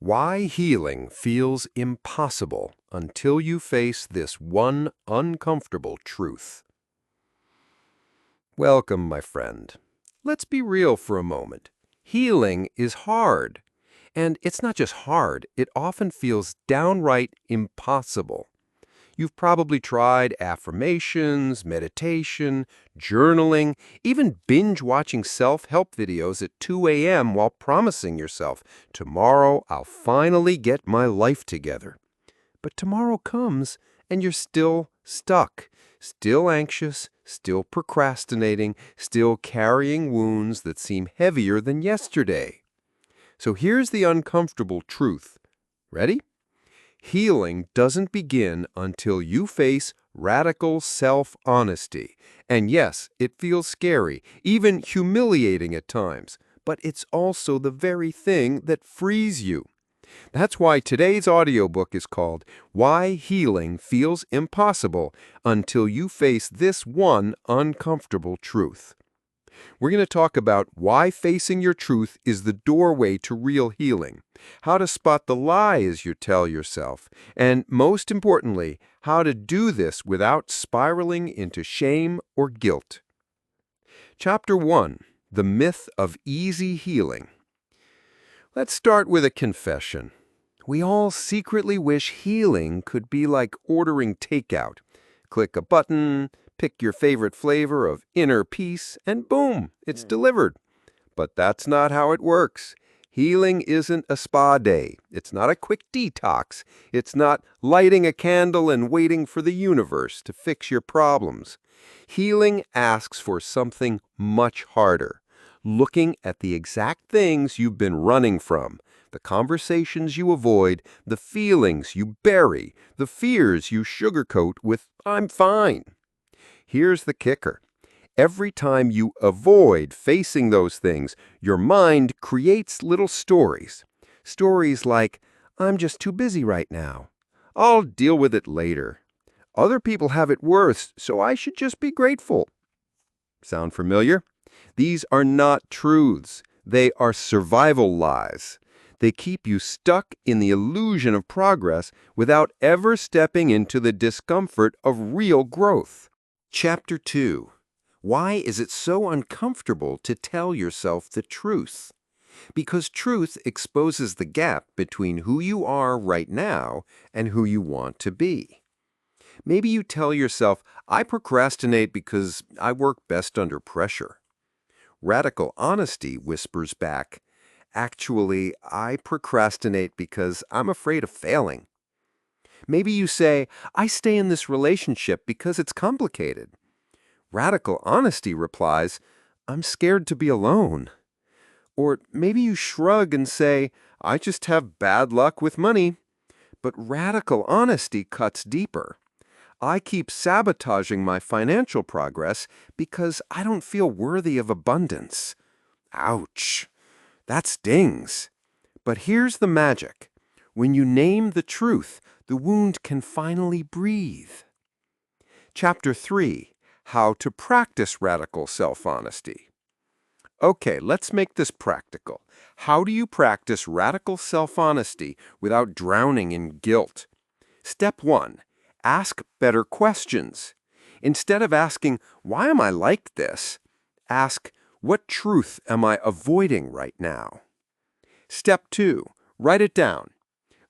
Why healing feels impossible until you face this one uncomfortable truth. Welcome, my friend. Let's be real for a moment. Healing is hard. And it's not just hard, it often feels downright impossible. You've probably tried affirmations, meditation, journaling, even binge-watching self-help videos at 2 a.m. while promising yourself, tomorrow I'll finally get my life together. But tomorrow comes and you're still stuck, still anxious, still procrastinating, still carrying wounds that seem heavier than yesterday. So here's the uncomfortable truth. Ready? Healing doesn't begin until you face radical self-honesty. And yes, it feels scary, even humiliating at times, but it's also the very thing that frees you. That's why today's audiobook is called Why Healing Feels Impossible Until You Face This One Uncomfortable Truth. We're going to talk about why facing your truth is the doorway to real healing, how to spot the lies you tell yourself, and most importantly, how to do this without spiraling into shame or guilt. Chapter 1. The Myth of Easy Healing. Let's start with a confession. We all secretly wish healing could be like ordering takeout. Click a button, pick your favorite flavor of inner peace, and boom, it's delivered. But that's not how it works. Healing isn't a spa day. It's not a quick detox. It's not lighting a candle and waiting for the universe to fix your problems. Healing asks for something much harder. Looking at the exact things you've been running from, the conversations you avoid, the feelings you bury, the fears you sugarcoat with, "I'm fine." Here's the kicker. Every time you avoid facing those things, your mind creates little stories. Stories like, "I'm just too busy right now. I'll deal with it later. Other people have it worse, so I should just be grateful." Sound familiar? These are not truths. They are survival lies. They keep you stuck in the illusion of progress without ever stepping into the discomfort of real growth. Chapter 2. Why is it so uncomfortable to tell yourself the truth? Because truth exposes the gap between who you are right now and who you want to be. Maybe you tell yourself, "I procrastinate because I work best under pressure." Radical honesty whispers back, "Actually, I procrastinate because I'm afraid of failing." Maybe you say, "I stay in this relationship because it's complicated." Radical honesty replies, "I'm scared to be alone." Or maybe you shrug and say, "I just have bad luck with money." But radical honesty cuts deeper. "I keep sabotaging my financial progress because I don't feel worthy of abundance." Ouch! That stings. But here's the magic. When you name the truth, the wound can finally breathe. Chapter 3. How to practice radical self-honesty. Okay, let's make this practical. How do you practice radical self-honesty without drowning in guilt? Step 1. Ask better questions. Instead of asking, "Why am I like this?" ask, "What truth am I avoiding right now?" Step 2. Write it down.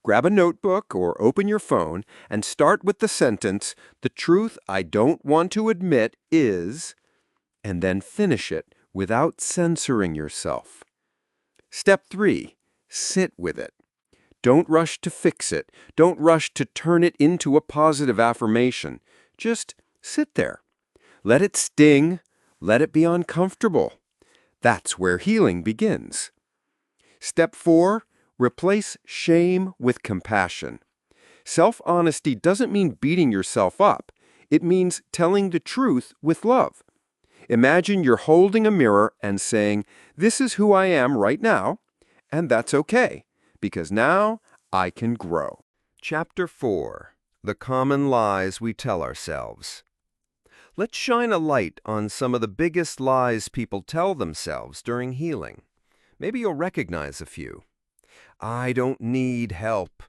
Grab a notebook or open your phone and start with the sentence, "The truth I don't want to admit is," and then finish it without censoring yourself. Step 3. Sit with it. Don't rush to fix it. Don't rush to turn it into a positive affirmation. Just sit there. Let it sting. Let it be uncomfortable. That's where healing begins. Step 4. Replace shame with compassion. Self-honesty doesn't mean beating yourself up. It means telling the truth with love. Imagine you're holding a mirror and saying, "This is who I am right now, and that's okay, because now I can grow." Chapter 4. The Common Lies We Tell Ourselves. Let's shine a light on some of the biggest lies people tell themselves during healing. Maybe you'll recognize a few. I don't need help.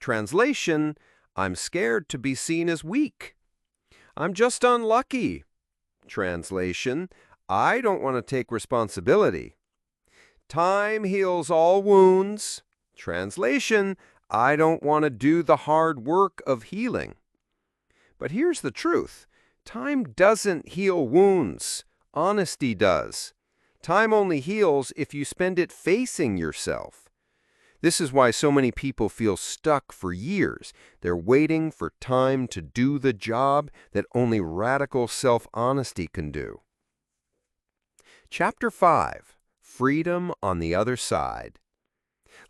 Translation, I'm scared to be seen as weak. I'm just unlucky. Translation, I don't want to take responsibility. Time heals all wounds. Translation, I don't want to do the hard work of healing. But here's the truth. Time doesn't heal wounds. Honesty does. Time only heals if you spend it facing yourself. This is why so many people feel stuck for years. They're waiting for time to do the job that only radical self-honesty can do. Chapter 5. Freedom on the Other Side.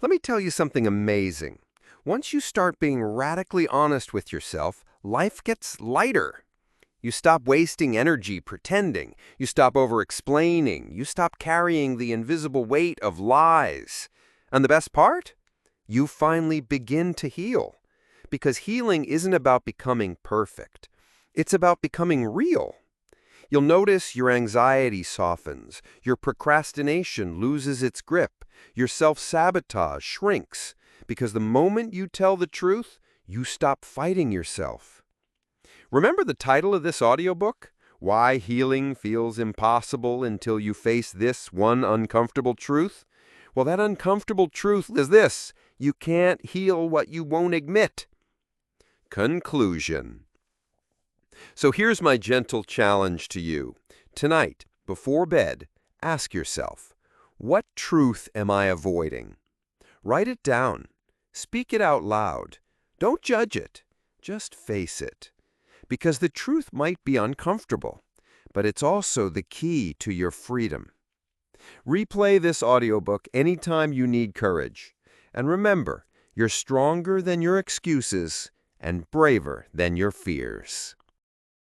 Let me tell you something amazing. Once you start being radically honest with yourself, life gets lighter. You stop wasting energy pretending. You stop over-explaining. You stop carrying the invisible weight of lies. And the best part? You finally begin to heal. Because healing isn't about becoming perfect. It's about becoming real. You'll notice your anxiety softens, your procrastination loses its grip, your self-sabotage shrinks, because the moment you tell the truth, you stop fighting yourself. Remember the title of this audiobook? Why Healing Feels Impossible Until You Face This One Uncomfortable Truth? Well, that uncomfortable truth is this: you can't heal what you won't admit. Conclusion. So here's my gentle challenge to you. Tonight, before bed, ask yourself, what truth am I avoiding? Write it down. Speak it out loud. Don't judge it. Just face it. Because the truth might be uncomfortable, but it's also the key to your freedom. Replay this audiobook anytime you need courage. And remember, you're stronger than your excuses and braver than your fears.